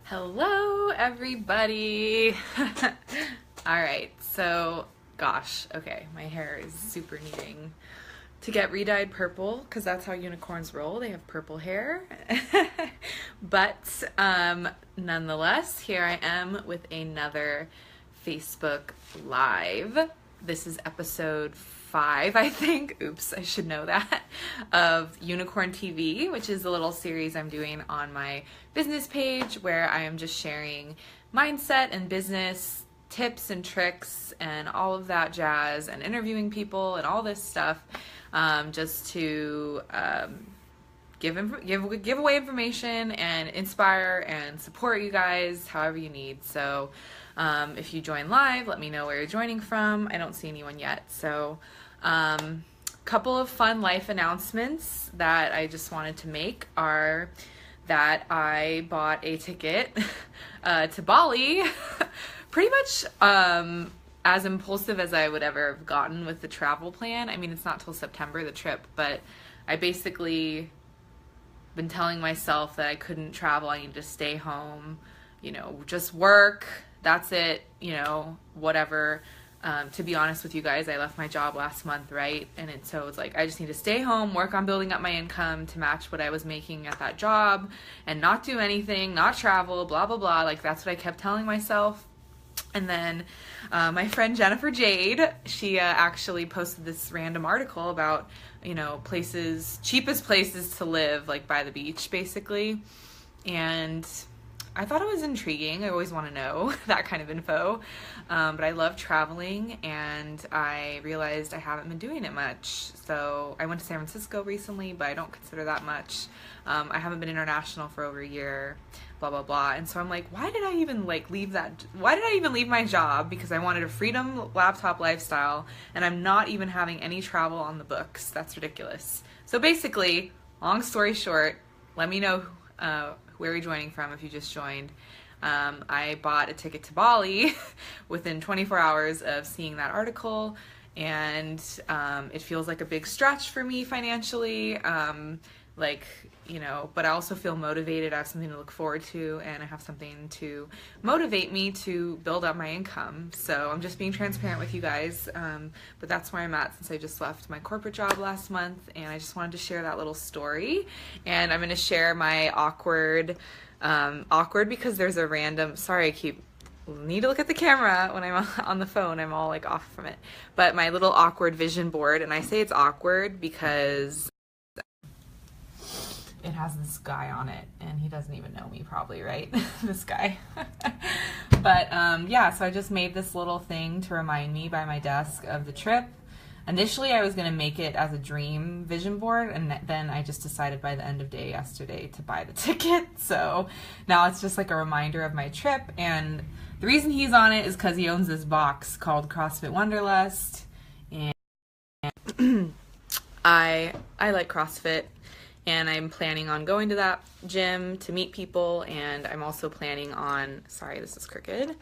Hello, everybody. All right, so gosh, okay, my hair is super needing to get re-dyed purple because that's how unicorns roll. They have purple hair. But nonetheless, here I am with another Facebook Live. This is episode 5, I think. Oops, I should know that. Of Unicorn TV, which is a little series I'm doing on my business page where I am just sharing mindset and business tips and tricks and all of that jazz and interviewing people and all this stuff, just to give away information and inspire and support you guys however you need. So if you join live, let me know where you're joining from. I don't see anyone yet. So couple of fun life announcements that I just wanted to make are that I bought a ticket to Bali pretty much as impulsive as I would ever have gotten with the travel plan. I mean, it's not till September, the trip, but I basically been telling myself that I couldn't travel. I needed to stay home, just work. That's it, whatever. To be honest with you guys, I left my job last month, right? And so it's like, I just need to stay home, work on building up my income to match what I was making at that job and not do anything, not travel, blah, blah, blah. Like, that's what I kept telling myself. And then my friend Jennifer Jade, she actually posted this random article about, cheapest places to live, like by the beach, basically. And I thought it was intriguing. I always want to know that kind of info. But I love traveling, and I realized I haven't been doing it much. So I went to San Francisco recently, but I don't consider that much. I haven't been international for over a year, blah, blah, blah. And so I'm like, why did I even leave my job? Because I wanted a freedom laptop lifestyle, and I'm not even having any travel on the books. That's ridiculous. So basically, long story short, let me know where you're joining from if you just joined. I bought a ticket to Bali within 24 hours of seeing that article, and it feels like a big stretch for me financially, but I also feel motivated. I have something to look forward to, and I have something to motivate me to build up my income. So I'm just being transparent with you guys, but that's where I'm at since I just left my corporate job last month, and I just wanted to share that little story. And I'm going to share my awkward because there's a random, sorry, need to look at the camera when I'm on the phone. I'm all like off from it. But my little awkward vision board, and I say it's awkward because it has this guy on it, and he doesn't even know me probably, right? This guy. But so I just made this little thing to remind me by my desk of the trip. Initially, I was going to make it as a dream vision board, and then I just decided by the end of day yesterday to buy the ticket. So now it's just like a reminder of my trip, and the reason he's on it is because he owns this box called CrossFit Wanderlust, and I like CrossFit, and I'm planning on going to that gym to meet people, and I'm also planning on, sorry, this is crooked,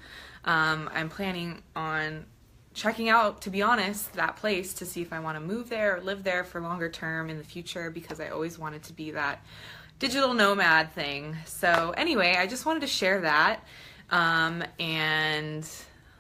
I'm planning on checking out, to be honest, that place to see if I want to move there or live there for longer term in the future, because I always wanted to be that digital nomad thing. So anyway, I just wanted to share that, and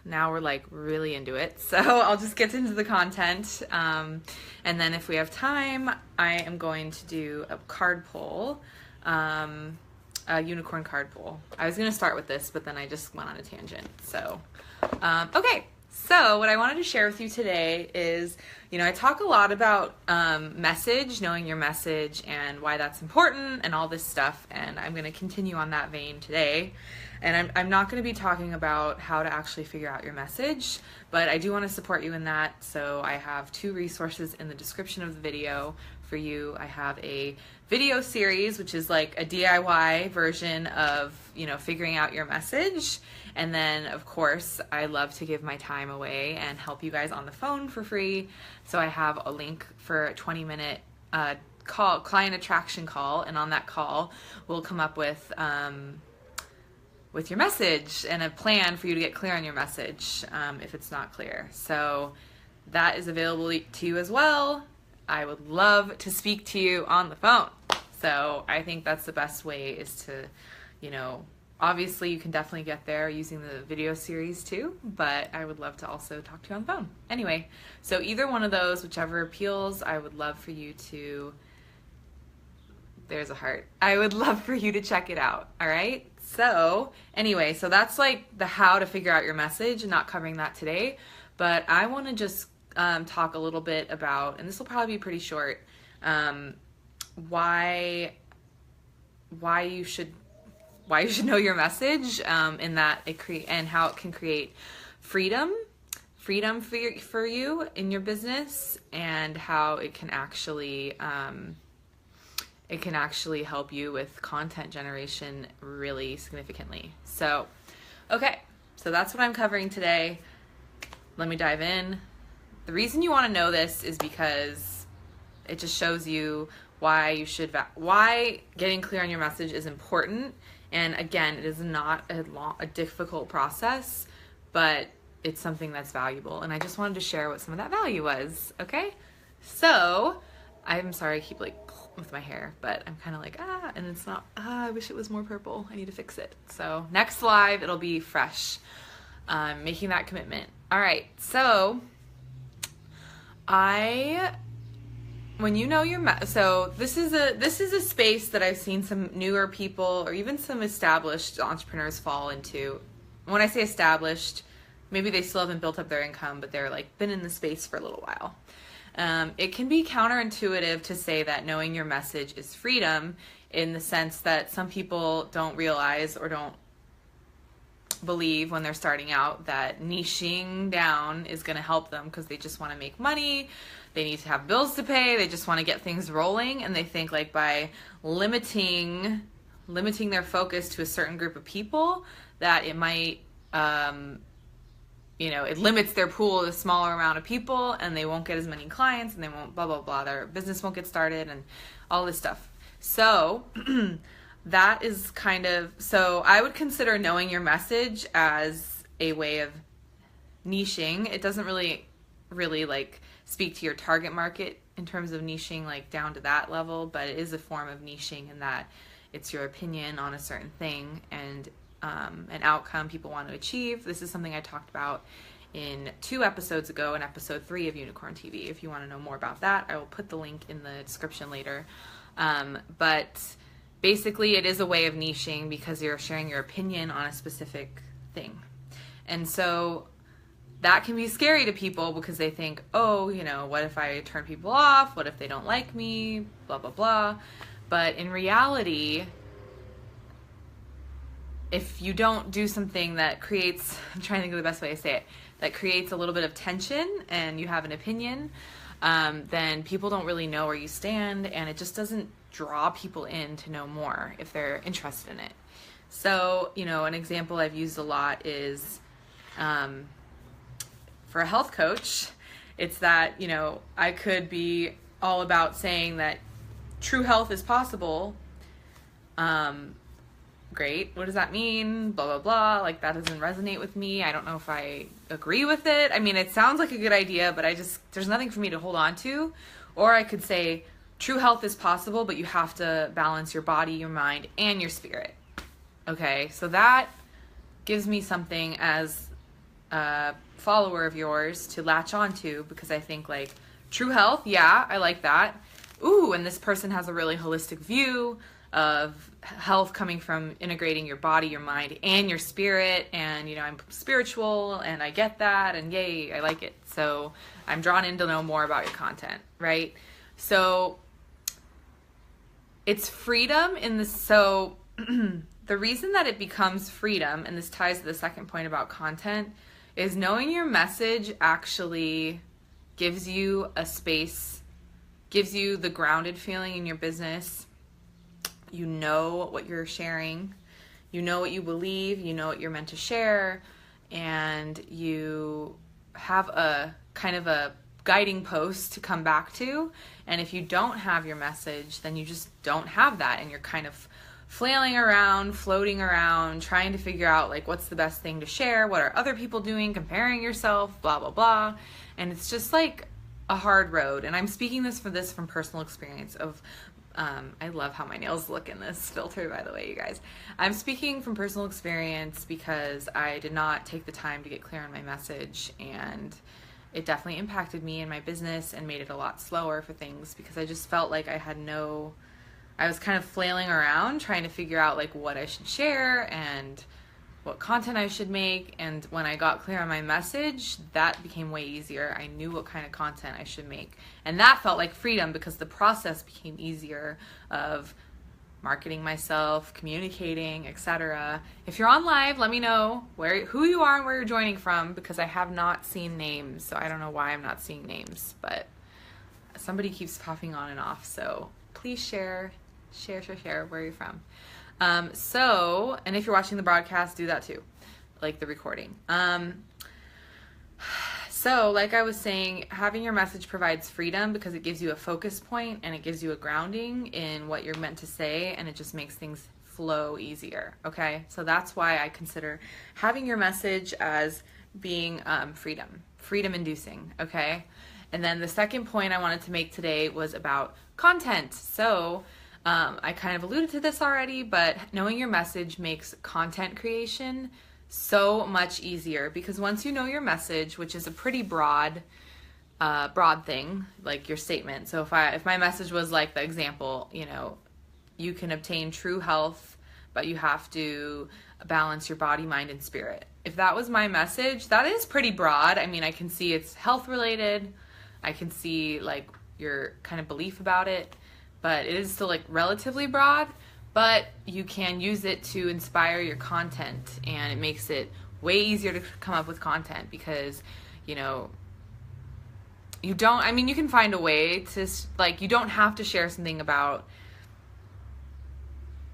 now we're like really into it, so I'll just get into the content, and then if we have time, I am going to do a card pull, a unicorn card pull. I was going to start with this, but then I just went on a tangent. So okay, so what I wanted to share with you today is, I talk a lot about knowing your message and why that's important and all this stuff, and I'm going to continue on that vein today. And I'm not going to be talking about how to actually figure out your message, but I do want to support you in that. So I have 2 resources in the description of the video for you. I have a video series, which is like a DIY version of, figuring out your message. And then, of course, I love to give my time away and help you guys on the phone for free. So I have a link for a 20-minute client attraction call, and on that call, we'll come up with your message and a plan for you to get clear on your message if it's not clear. So that is available to you as well. I would love to speak to you on the phone. So I think that's the best way is to, obviously you can definitely get there using the video series too, but I would love to also talk to you on the phone. Anyway, so either one of those, whichever appeals, I would love for you to, there's a heart. I would love for you to check it out. All right. So anyway, so that's like the how to figure out your message, and not covering that today, but I want to just talk a little bit about, and this will probably be pretty short, why you should know your message, in that and how it can create freedom for you in your business, and how it can actually help you with content generation really significantly. So, okay, so that's what I'm covering today. Let me dive in. The reason you want to know this is because it just shows you why getting clear on your message is important. And again, it is not a difficult process, but it's something that's valuable. And I just wanted to share what some of that value was. Okay, so I'm sorry I keep like with my hair, but I'm kind of like, and it's not, I wish it was more purple. I need to fix it. So next live, it'll be fresh. Making that commitment. All right. So when you know your so this is a space that I've seen some newer people or even some established entrepreneurs fall into. When I say established, maybe they still haven't built up their income, but they're like been in the space for a little while. It can be counterintuitive to say that knowing your message is freedom, in the sense that some people don't realize or don't believe when they're starting out that niching down is going to help them, because they just want to make money, they need to have bills to pay, they just want to get things rolling, and they think like by limiting their focus to a certain group of people that it might it limits their pool to a smaller amount of people, and they won't get as many clients, and they won't blah blah blah, their business won't get started, and all this stuff. So that is so I would consider knowing your message as a way of niching. It doesn't really like speak to your target market in terms of niching like down to that level, but it is a form of niching in that it's your opinion on a certain thing and an outcome people want to achieve. This is something I talked about in 2 episodes ago, in episode 3 of Unicorn TV. If you want to know more about that, I will put the link in the description later. But basically it is a way of niching because you're sharing your opinion on a specific thing. And so that can be scary to people because they think, oh, what if I turn people off? What if they don't like me? Blah, blah, blah. But in reality, if you don't do something that creates, I'm trying to think of the best way to say it, that creates a little bit of tension and you have an opinion, then people don't really know where you stand, and it just doesn't draw people in to know more if they're interested in it. So, an example I've used a lot is for a health coach, it's that, I could be all about saying that true health is possible. Great. What does that mean? Blah, blah, blah. Like, that doesn't resonate with me. I don't know if I agree with it. I mean, it sounds like a good idea, but there's nothing for me to hold on to. Or I could say true health is possible, but you have to balance your body, your mind, and your spirit. Okay. So that gives me something as a follower of yours to latch onto, because I think like true health. Yeah, I like that. Ooh, and this person has a really holistic view of health coming from integrating your body, your mind, and your spirit. And, I'm spiritual and I get that, and yay, I like it. So I'm drawn in to know more about your content, right? So it's freedom so the reason that it becomes freedom, and this ties to the second point about content, is knowing your message actually gives you a space, gives you the grounded feeling in your business. You know what you're sharing, you know what you believe, you know what you're meant to share, and you have a kind of a guiding post to come back to. And if you don't have your message, then you just don't have that, and you're kind of flailing around, floating around, trying to figure out like what's the best thing to share, what are other people doing, comparing yourself, blah, blah, blah. And it's just like a hard road. And I'm speaking this from personal experience of I love how my nails look in this filter, by the way, you guys. I'm speaking from personal experience because I did not take the time to get clear on my message, and it definitely impacted me and my business and made it a lot slower for things because I just felt like I was kind of flailing around trying to figure out like what I should share and what content I should make. And when I got clear on my message, that became way easier. I knew what kind of content I should make. And that felt like freedom because the process became easier of marketing myself, communicating, etc. If you're on live, let me know who you are and where you're joining from because I have not seen names. So I don't know why I'm not seeing names, but somebody keeps popping on and off. So please share where you're from. And if you're watching the broadcast, do that too, like the recording. So like I was saying, having your message provides freedom because it gives you a focus point and it gives you a grounding in what you're meant to say, and it just makes things flow easier. Okay. So that's why I consider having your message as being, freedom inducing. Okay. And then the second point I wanted to make today was about content. So, I kind of alluded to this already, but knowing your message makes content creation so much easier because once you know your message, which is a pretty broad thing, like your statement. So if my message was like the example, you can obtain true health, but you have to balance your body, mind, and spirit. If that was my message, that is pretty broad. I mean, I can see it's health related. I can see like your kind of belief about it. But it is still like relatively broad, but you can use it to inspire your content, and it makes it way easier to come up with content because, you can find a way to, like, you don't have to share something about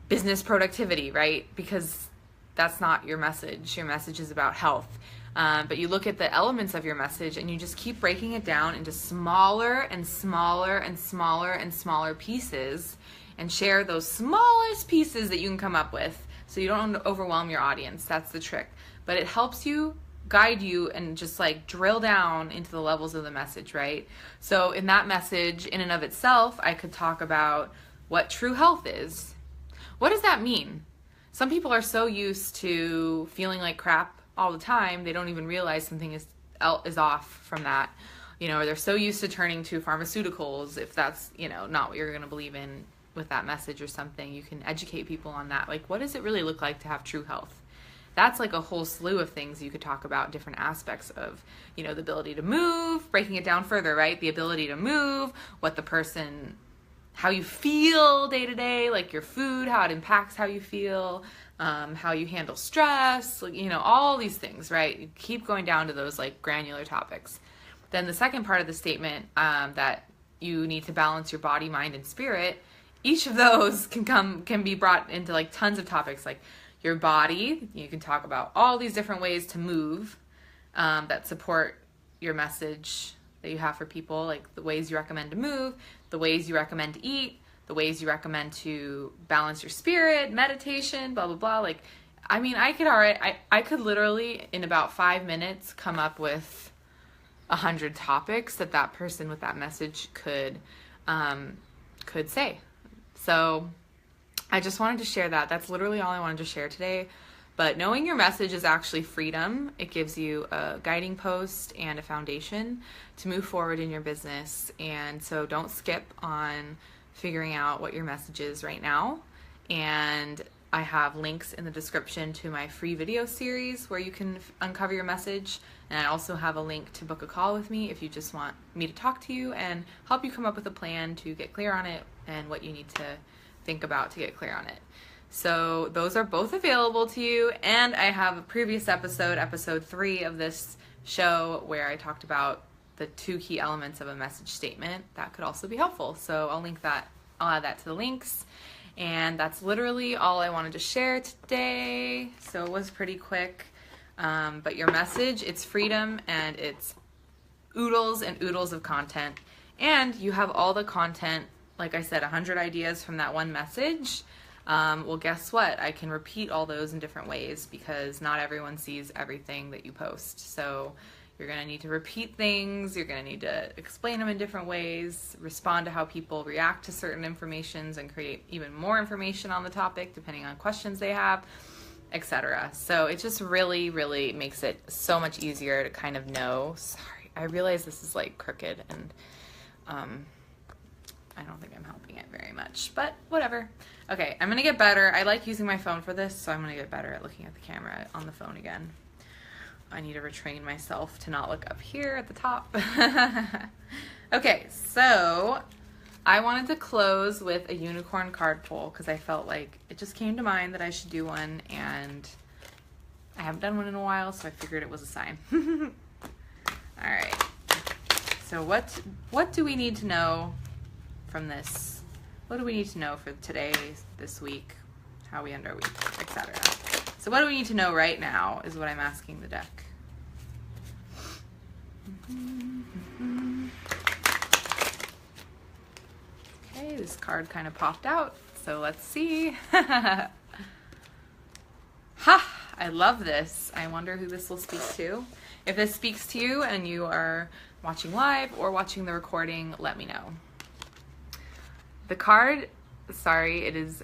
business productivity, right? Because that's not your message. Your message is about health. But you look at the elements of your message and you just keep breaking it down into smaller and smaller and smaller and smaller pieces and share those smallest pieces that you can come up with so you don't overwhelm your audience. That's the trick. But it helps you guide you and just like drill down into the levels of the message, right? So in that message, in and of itself, I could talk about what true health is. What does that mean? Some people are so used to feeling like crap all the time, they don't even realize something is off from that, or they're so used to turning to pharmaceuticals. If that's, not what you're going to believe in with that message or something, you can educate people on that. Like, what does it really look like to have true health? That's like a whole slew of things you could talk about, different aspects of, the ability to move, breaking it down further, right? The ability to move, how you feel day to day, like your food, how it impacts how you feel, how you handle stress, all these things, right? You keep going down to those like granular topics. Then the second part of the statement, that you need to balance your body, mind, and spirit, each of those can be brought into like tons of topics, like your body. You can talk about all these different ways to move that support your message that you have for people, like the ways you recommend to move, the ways you recommend to eat, the ways you recommend to balance your spirit, meditation, blah, blah, blah. Like, I could literally in about 5 minutes come up with 100 topics that person with that message could say. So I just wanted to share that. That's literally all I wanted to share today. But knowing your message is actually freedom. It gives you a guiding post and a foundation to move forward in your business. And so don't skip on figuring out what your message is right now. And I have links in the description to my free video series where you can uncover your message. And I also have a link to book a call with me if you just want me to talk to you and help you come up with a plan to get clear on it and what you need to think about to get clear on it. So those are both available to you. And I have a previous episode 3 of this show, where I talked about the 2 key elements of a message statement. That could also be helpful. So I'll add that to the links. And that's literally all I wanted to share today. So it was pretty quick. But your message, it's freedom, and it's oodles and oodles of content. And you have all the content, like I said, 100 ideas from that one message. Well, guess what? I can repeat all those in different ways because not everyone sees everything that you post. So You're going to need to repeat things. You're going to need to explain them in different ways, respond to how people react to certain informations, and create even more information on the topic depending on questions they have, etc. So it just really, really makes it so much easier to kind of know. Sorry, I realize this is like crooked, and I don't think I'm helping it very much, but whatever. Okay, I'm going to get better. I like using my phone for this, so I'm going to get better at looking at the camera on the phone again. I need to retrain myself to not look up here at the top. Okay, so I wanted to close with a unicorn card pull because I felt like it just came to mind that I should do one, and I haven't done one in a while, so I figured it was a sign. All right. So what do we need to know from this? What do we need to know for today, this week, how we end our week, etc.? So what do we need to know right now is what I'm asking the deck. Okay, this card kind of popped out, so let's see. Ha! I love this. I wonder who this will speak to. If this speaks to you and you are watching live or watching the recording, let me know. The card, sorry, it is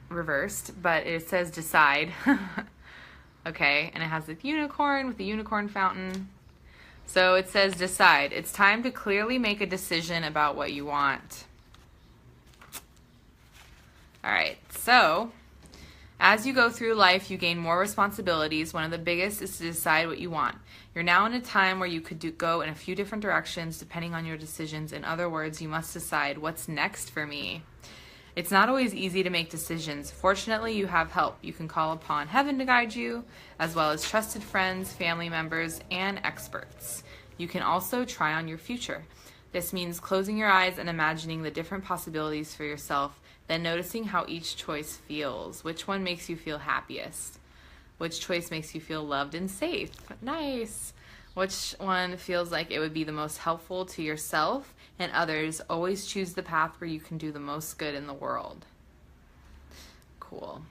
reversed, but it says decide. Okay, and it has the unicorn with the unicorn fountain. So it says decide. It's time to clearly make a decision about what you want. All right, so as you go through life, you gain more responsibilities. One of the biggest is to decide what you want. You're now in a time where you could go in a few different directions depending on your decisions. In other words, you must decide what's next for me. It's not always easy to make decisions. Fortunately, you have help. You can call upon heaven to guide you, as well as trusted friends, family members, and experts. You can also try on your future. This means closing your eyes and imagining the different possibilities for yourself, then noticing how each choice feels. Which one makes you feel happiest? Which choice makes you feel loved and safe? Nice. Which one feels like it would be the most helpful to yourself and others? Always choose the path where you can do the most good in the world. Cool.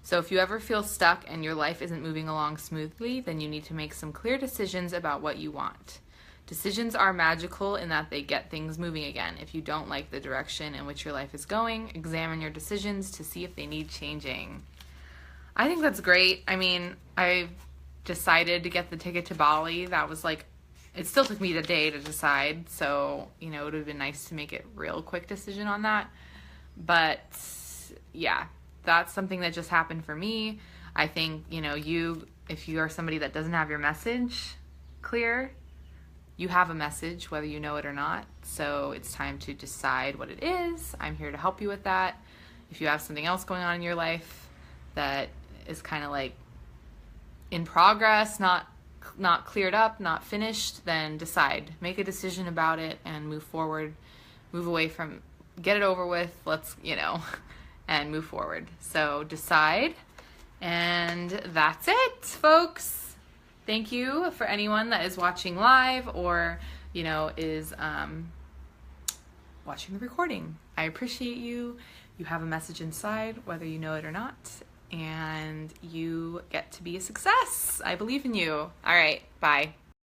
So if you ever feel stuck and your life isn't moving along smoothly, then you need to make some clear decisions about what you want. Decisions are magical in that they get things moving again. If you don't like the direction in which your life is going, examine your decisions to see if they need changing. I think that's great. I mean, I decided to get the ticket to Bali. That was like, it still took me the day to decide. So, you know, it would have been nice to make it real quick decision on that. But yeah, that's something that just happened for me. I think, you know, if you are somebody that doesn't have your message clear, you have a message whether you know it or not. So it's time to decide what it is. I'm here to help you with that. If you have something else going on in your life that is kind of like in progress, not cleared up, not finished, then decide. Make a decision about it and move forward. Move away from, get it over with, let's, you know, and move forward. So decide. And that's it, folks. Thank you for anyone that is watching live or, you know, is watching the recording. I appreciate you. You have a message inside, whether you know it or not. And you get to be a success. I believe in you. All right, bye.